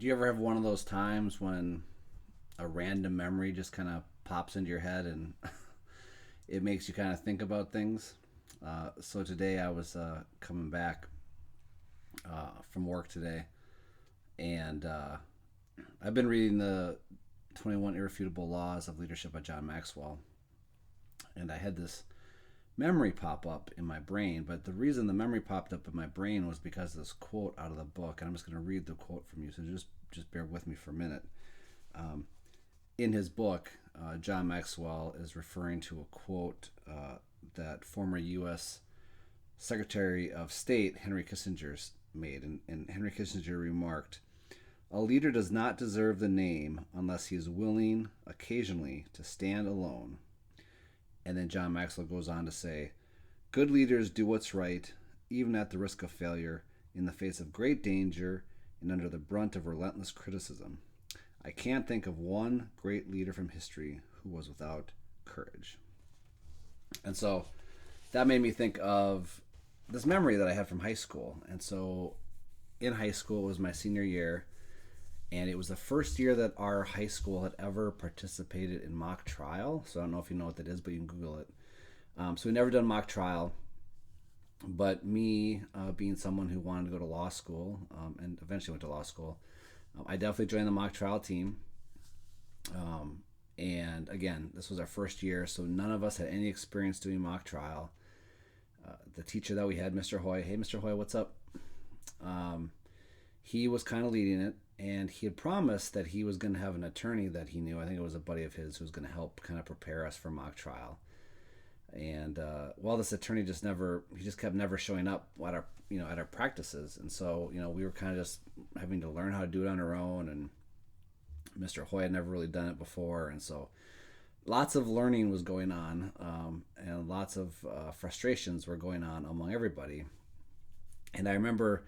Do you ever have one of those times when a random memory just kind of pops into your head and it makes you kind of think about things? So today I was coming back from work today, and I've been reading the 21 Irrefutable Laws of Leadership by John Maxwell, and I had this memory pop up in my brain. But the reason the memory popped up in my brain was because of this quote out of the book, and I'm just going to read the quote from you. So just bear with me for a minute. Um, in his book, John Maxwell is referring to a quote that former U.S. Secretary of State Henry Kissinger made, and Henry Kissinger remarked, "A leader does not deserve the name unless he is willing occasionally to stand alone." And then John Maxwell goes on to say, "Good leaders do what's right, even at the risk of failure, in the face of great danger, and under the brunt of relentless criticism. I can't think of one great leader from history who was without courage." And so that made me think of this memory that I had from high school. And so in high school, it was my senior year, and it was the first year that our high school had ever participated in mock trial. So I don't know if you know what that is, but you can Google it. So we never done mock trial, but me being someone who wanted to go to law school and eventually went to law school, I definitely joined the mock trial team. And again, this was our first year, so none of us had any experience doing mock trial. The teacher that we had, Mr. Hoy, hey, Mr. Hoy, what's up? Um, he was kind of leading it, and he had promised that he was going to have an attorney that he knew. I think it was a buddy of his who was going to help kind of prepare us for mock trial. And well, this attorney he just kept never showing up at our practices, and so we were kind of just having to learn how to do it on our own. And Mr. Hoy had never really done it before, and so lots of learning was going on, and lots of frustrations were going on among everybody. And I remember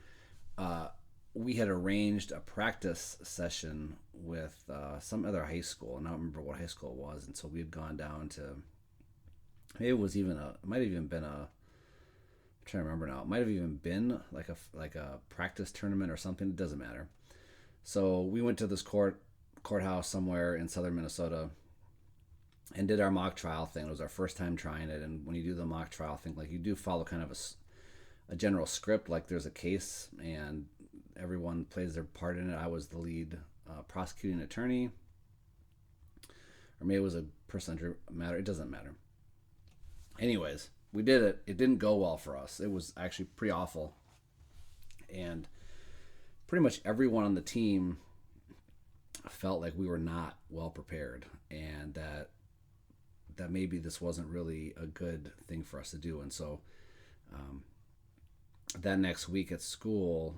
we had arranged a practice session with some other high school, and I don't remember what high school it was. And so we had gone down to, maybe it might have even been I'm trying to remember now. It might have even been like a practice tournament or something. It doesn't matter. So we went to this courthouse somewhere in southern Minnesota and did our mock trial thing. It was our first time trying it, and when you do the mock trial thing, like, you do follow kind of a general script. Like, there's a case, and everyone plays their part in it. I was the lead prosecuting attorney, or maybe it was a personal matter. It doesn't matter. Anyways, we did it. It didn't go well for us. It was actually pretty awful, and pretty much everyone on the team felt like we were not well prepared, and that maybe this wasn't really a good thing for us to do. And so um, that next week at school,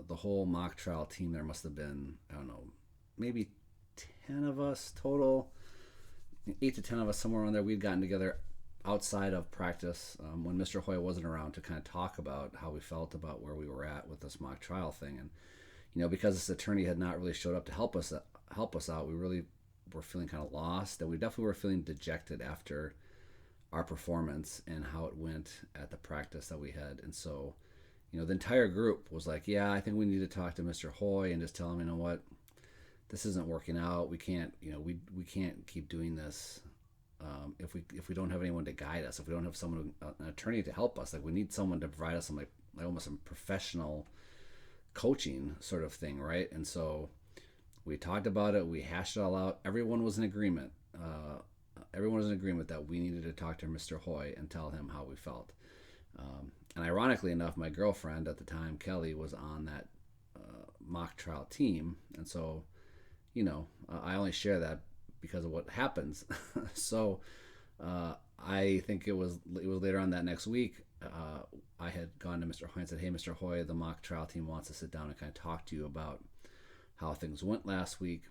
the whole mock trial team, there must have been, I don't know, maybe 10 of us total, 8 to 10 of us, somewhere around there. We'd gotten together outside of practice when Mr. Hoy wasn't around to kind of talk about how we felt about where we were at with this mock trial thing. And because this attorney had not really showed up to help us out, we really were feeling kind of lost, and we definitely were feeling dejected after our performance and how it went at the practice that we had. And so, the entire group was like, "Yeah, I think we need to talk to Mr. Hoy and just tell him, what, this isn't working out. We can't, we can't keep doing this if we don't have anyone to guide us. If we don't have an attorney to help us, like, we need someone to provide us some like almost some professional coaching sort of thing, right?" And so we talked about it. We hashed it all out. Everyone was in agreement. Everyone was in agreement that we needed to talk to Mr. Hoy and tell him how we felt. And ironically enough, my girlfriend at the time, Kelly, was on that mock trial team, and so I only share that because of what happens. So I think it was later on that next week. I had gone to Mr. Hoy and said, "Hey, Mr. Hoy, the mock trial team wants to sit down and kind of talk to you about how things went last week."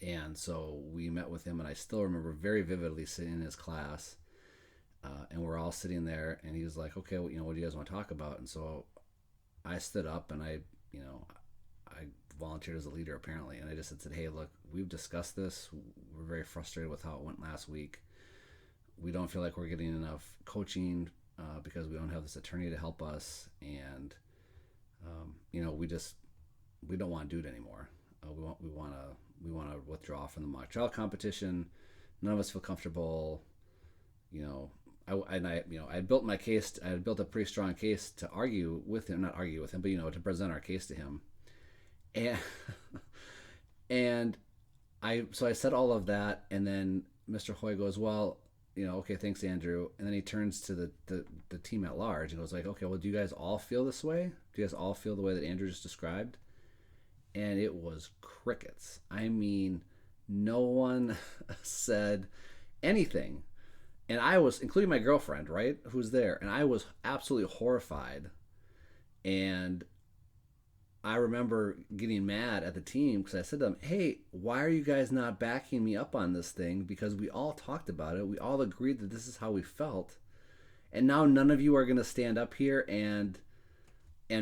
And so we met with him, and I still remember very vividly sitting in his class, and we're all sitting there, and he was like, "Okay, well, what do you guys want to talk about?" And so I stood up, and I volunteered as a leader apparently, and I just said, "Hey, look, we've discussed this. We're very frustrated with how it went last week. We don't feel like we're getting enough coaching because we don't have this attorney to help us, and we just we don't want to do it anymore. We want to withdraw from the mock trial competition. None of us feel comfortable. You know, I built my case. I had built a pretty strong case to argue with him, not argue with him, but to present our case to him, and and so I said all of that, and then Mr. Hoy goes, well, okay, thanks, Andrew. And then he turns to the team at large and goes like, okay, well, do you guys all feel this way? Do you guys all feel the way that Andrew just described? And it was crickets. I mean, no one said anything. And I was, including my girlfriend, right, who's there, and I was absolutely horrified. And I remember getting mad at the team because I said to them, hey, why are you guys not backing me up on this thing? Because we all talked about it. We all agreed that this is how we felt. And now none of you are going to stand up here and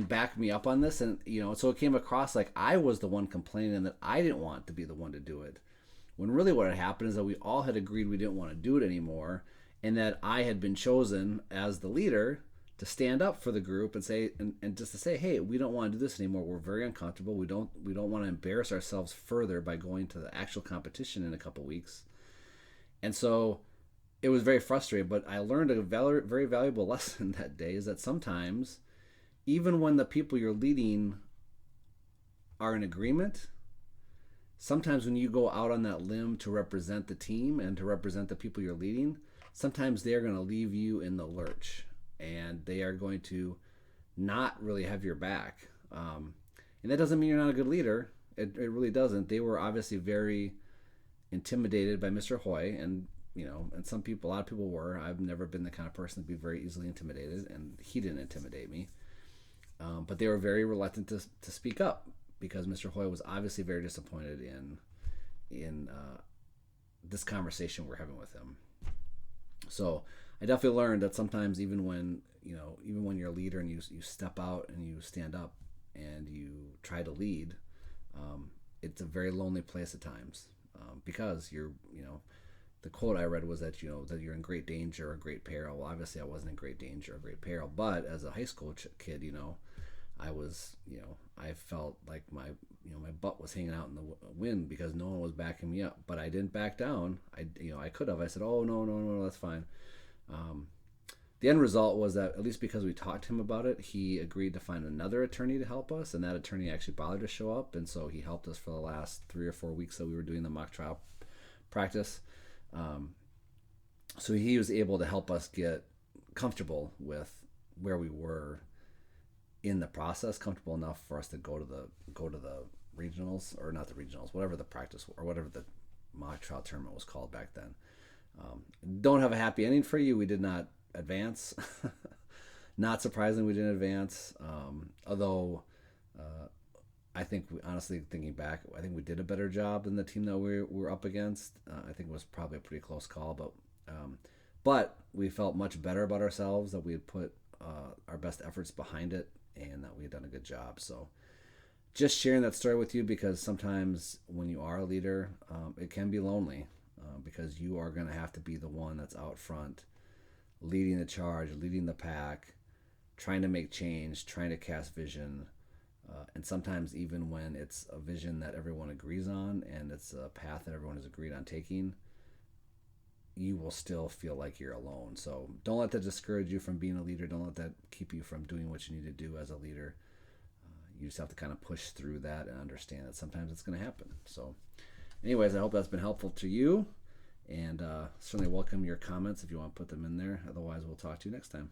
back me up on this. And, so it came across like I was the one complaining and that I didn't want to be the one to do it. When really what had happened is that we all had agreed we didn't want to do it anymore. And that I had been chosen as the leader to stand up for the group and say, and just to say, hey, we don't want to do this anymore. We're very uncomfortable. We don't want to embarrass ourselves further by going to the actual competition in a couple weeks. And so it was very frustrating, but I learned a very valuable lesson that day, is that sometimes, even when the people you're leading are in agreement, sometimes when you go out on that limb to represent the team and to represent the people you're leading, sometimes they're going to leave you in the lurch. And they are going to not really have your back. And that doesn't mean you're not a good leader. It really doesn't. They were obviously very intimidated by Mr. Hoy. And, and a lot of people were. I've never been the kind of person to be very easily intimidated. And he didn't intimidate me. But they were very reluctant to speak up because Mr. Hoy was obviously very disappointed in this conversation we're having with him. So I definitely learned that sometimes even when you're a leader and you step out and you stand up and you try to lead, it's a very lonely place at times, because the quote I read was that that you're in great danger or great peril. Well, obviously I wasn't in great danger or great peril, but as a high school kid, I was, I felt like my butt was hanging out in the wind because no one was backing me up. But I didn't back down. I could have. I said, oh, no, that's fine. The end result was that, at least because we talked to him about it, he agreed to find another attorney to help us, and that attorney actually bothered to show up, and so he helped us for the last 3 or 4 weeks that we were doing the mock trial practice. So he was able to help us get comfortable with where we were in the process, comfortable enough for us to go to the regionals, or not the regionals, whatever the practice or whatever the mock trial tournament was called back then. Don't have a happy ending for you. We did not advance. Not surprisingly, we didn't advance. Although I think, honestly, thinking back, I think we did a better job than the team that we were up against. I think it was probably a pretty close call, but we felt much better about ourselves, that we had put our best efforts behind it, and that we had done a good job. So just sharing that story with you, because sometimes when you are a leader, it can be lonely, because you are going to have to be the one that's out front, leading the charge, leading the pack, trying to make change, trying to cast vision. And sometimes even when it's a vision that everyone agrees on and it's a path that everyone has agreed on taking, you will still feel like you're alone. So don't let that discourage you from being a leader. Don't let that keep you from doing what you need to do as a leader. You just have to kind of push through that and understand that sometimes it's going to happen. So anyways, I hope that's been helpful to you, and certainly welcome your comments if you want to put them in there. Otherwise, we'll talk to you next time.